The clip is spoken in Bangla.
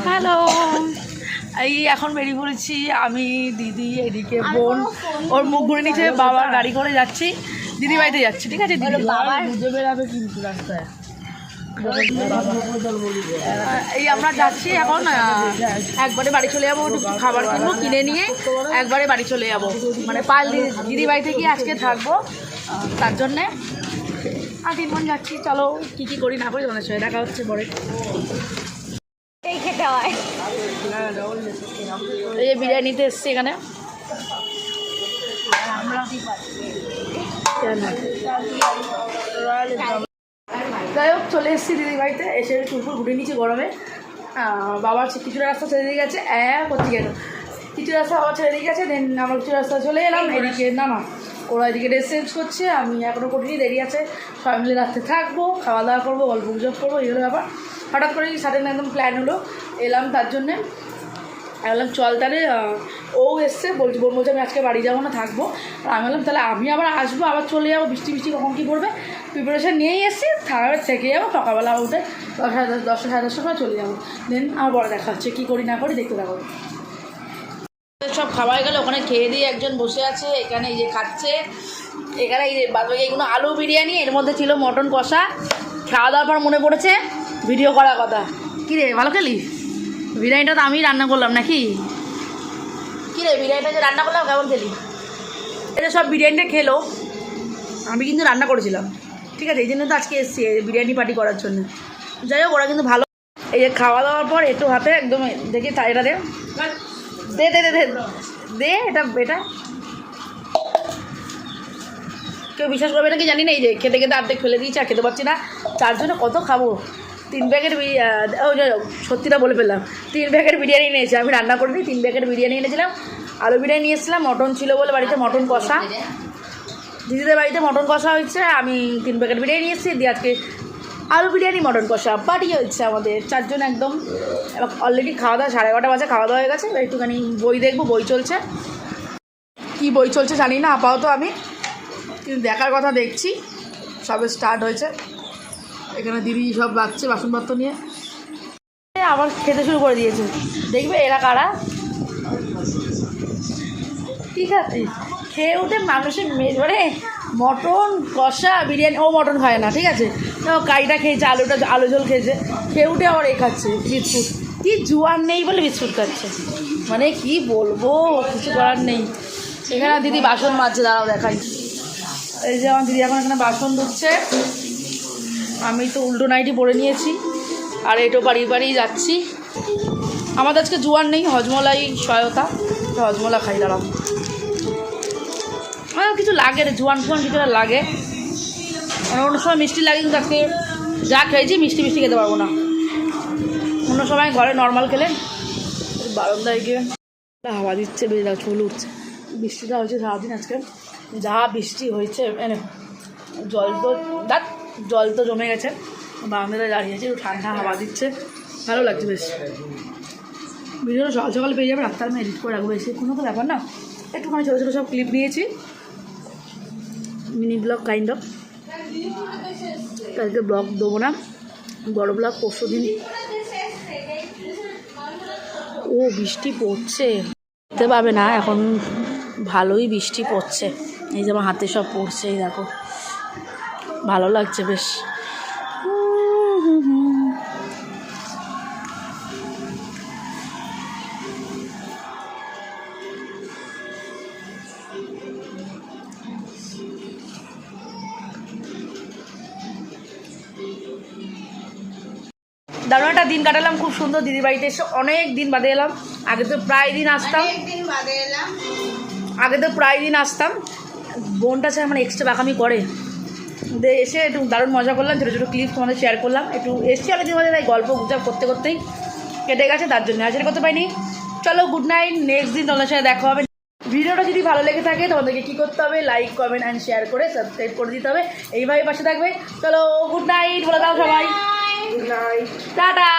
হ্যালো, এই এখন বেরিয়ে পড়েছি আমি, দিদি, এদিকে বোন। ওর মুখ ঘুরে নিচ্ছে, বাবার গাড়ি করে যাচ্ছি, দিদি বাড়িতে যাচ্ছি। ঠিক আছে, দিদি বুঝে বেড়াবে কিন্তু রাস্তায়। এই আমরা যাচ্ছি এখন, একবারে বাড়ি চলে যাবো, খাবার কিনবো, কিনে নিয়ে একবারে বাড়ি চলে যাবো। মানে পাল দিদি বাড়িতে গিয়ে আজকে থাকবো, তার জন্যে আর 3 বোন যাচ্ছি। চলো কী কী করি না করি তোমাদের সঙ্গে দেখা হচ্ছে পরে। এই খেতে হয়, এই যে বিরিয়ানিতে এসছি এখানে। যাই হোক, চলে এসেছি দিদির বাড়িতে, এসে চুলপুর ঘুরে নিচ্ছি গরমে। বাবার কিছুটা রাস্তা ছেড়ে দিয়ে গেছে, করছি কেন, কিছু রাস্তা বাবা ছেড়ে দিয়ে গেছে, দেন আমার কিছু রাস্তা চলে এলাম এদিকে। না ওরা এদিকে ড্রেস চেঞ্জ করছে, আমি এখনও করিনি, দেরি আছে। সবাই মিলে রাত্রে থাকবো, খাওয়া দাওয়া করবো, গল্প গুজব করবো, এই হলো ব্যাপার। হঠাৎ করে সাডেন একদম প্ল্যান হলো, এলাম তার জন্যে। বললাম চল তাহলে, ও এসছে বলছে আমি আজকে বাড়ি যাবো না, থাকবো। আর আমি বললাম তাহলে আমি আবার আসবো, আবার চলে যাবো, বৃষ্টি কখন কী পড়বে, প্রিপারেশান নিয়েই এসেছি, থাকার থেকে যাবো, সকালবেলা উঠে 10টা সাড়ে 10টার সময় চলে যাবো। দেন আমার বড় দেখা হচ্ছে, কী করি না করি দেখতে থাকো। সব খাবার গেলে ওখানে খেয়ে দিয়ে একজন বসে আছে, এখানে এই যে খাচ্ছে, এখানে এই যে বাদবাকি এগুলো আলু বিরিয়ানি, এর মধ্যে ছিল মটন কষা। খাওয়া দাওয়ার পর মনে পড়েছে ভিডিও করার কথা। কী রে, ভালো খেলি? বিরিয়ানিটা তো আমি রান্না করলাম নাকি? কী রে, বিরিয়ানিটা যে রান্না করলাম কেমন খেলি? এটা সব বিরিয়ানিটা খেলো, আমি কিন্তু রান্না করেছিলাম। ঠিক আছে, এই জন্য তো আজকে এসেছি বিরিয়ানি পার্টি করার জন্য। যাই হোক, ওরা কিন্তু ভালো। এই যে খাওয়া দাওয়ার পর একটু হাতে একদম দেখি এটা দে দে দে দে দে এটা কেউ বিশ্বাস করবে নাকি জানি না। এই যে খেতে খেতে অর্ধেক ফেলে দিয়েছি, আর খেতে পারছি না, তার জন্য কত খাবো। 3 প্যাকেট সত্যিটা বলে ফেললাম, 3 প্যাকেট বিরিয়ানি নিয়েছি, আমি রান্না করিনি। 3 প্যাকেট বিরিয়ানি এনেছিলাম, আলু বিরিয়ানি নিয়েছিলাম, মটন ছিল বলে বাড়িতে মটন কষা, দিদিদের বাড়িতে মটন কষা হয়েছে, আমি 3 প্যাকেট বিরিয়ানি নিয়েছি, দিয়ে আজকে আলু বিরিয়ানি মটন কষা পার্টি হচ্ছে আমাদের 4 জন একদম। অলরেডি খাওয়া দাওয়া 11:30 বাজে, খাওয়া দাওয়া হয়ে গেছে। একটুখানি বই দেখবো, বই চলছে, কি বই চলছে জানি না আপাতত, আমি কিন্তু দেখার কথা দেখছি। সবে স্টার্ট হয়েছে, এখানে দিদি সব বাচ্চা বাসনপত্র নিয়ে আবার খেতে শুরু করে দিয়েছে। দেখবে এরা কারা, ঠিক আছে, খেয়ে উঠে মানুষের মানে মটন কষা বিরিয়ানি, ও মটন খায় না, ঠিক আছে, কাইটা খেয়েছে, আলু ঝোল খেয়েছে, খেয়ে উঠে আবার এ খাচ্ছে বিস্কুট। কি জোয়ান নেই বলে বিস্কুট খাচ্ছে, মানে কি বলবো, কিছু করার নেই। এখানে দিদি বাসন মাজছে, দাঁড়াও দেখাই। এই যে আমার দিদি এখন এখানে বাসন ধুচ্ছে, আমি তো উল্টো নাইটি পরে নিয়েছি, আর এটো বাড়ি যাচ্ছি। আমাদের আজকে জোয়ান নেই, হজমলাই সহায়তা, হজমলা খাই। দাঁড়াও, আমার কিছু লাগে রে, জোয়ান কিছুটা লাগে, অন্য সময় মিষ্টি লাগে, কিন্তু আজকে যা খেয়েছি মিষ্টি খেতে পারবো না। অন্য সময় ঘরে নর্মাল খেলে। বারান্দায় গিয়ে হাওয়া দিচ্ছে, বেশ দাও, চুল উঠছে। বৃষ্টিটা হয়েছে সারাদিন আজকে, যা বৃষ্টি হয়েছে, মানে জল তো জমে গেছে, বারান্দায় দাঁড়িয়েছে, একটু ঠান্ডা হাওয়া দিচ্ছে, ভালো লাগছে বেশ। ভিডিওটা সকাল পেয়ে যাবে, রাস্তায় আমি এডিট করে রাখবো, এসে কোনো তো ব্যাপার না। একটুখানি ছোটো ছোটো সব ক্লিপ নিয়েছি, মিনি ব্লগ কাইন্ড অফ। কালকে ব্লগ দেবো না, বড় ব্লগ পরশু দিন। ও বৃষ্টি পড়ছে, দেখতে পাবে না এখন, ভালোই বৃষ্টি পড়ছে। এই যে আমার হাতে সব পড়ছে, এই দেখো, ভালো লাগছে বেশ। দারুণ একটা দিন কাটালাম, খুব সুন্দর। দিদির বাড়িতে এসে অনেক দিন বাদে এলাম, আগে তো প্রায় দিন আসতাম। বোনটা চাই মানে এক্সট্রা বাকামি করে, এসে একটু দারুণ মজা করলাম, ছোটো ছোটো ক্লিপ তোমাদের শেয়ার করলাম। একটু এসছি অনেকদিন মধ্যে, তাই গল্প গুজব করতে করতেই কেটে গেছে, তার জন্য হাজির করতে পারিনি। চলো গুড নাইট, নেক্সট দিন তোমাদের সাথে দেখা হবে। ভিডিওটা যদি ভালো লেগে থাকে তোমাদেরকে কী করতে হবে, লাইক কমেন্ট অ্যান্ড শেয়ার করে সাবস্ক্রাইব করে দিতে হবে, এইভাবে পাশে থাকবে। চলো গুড নাইট বলে দাও সবাই, গুড নাইট, টাটা।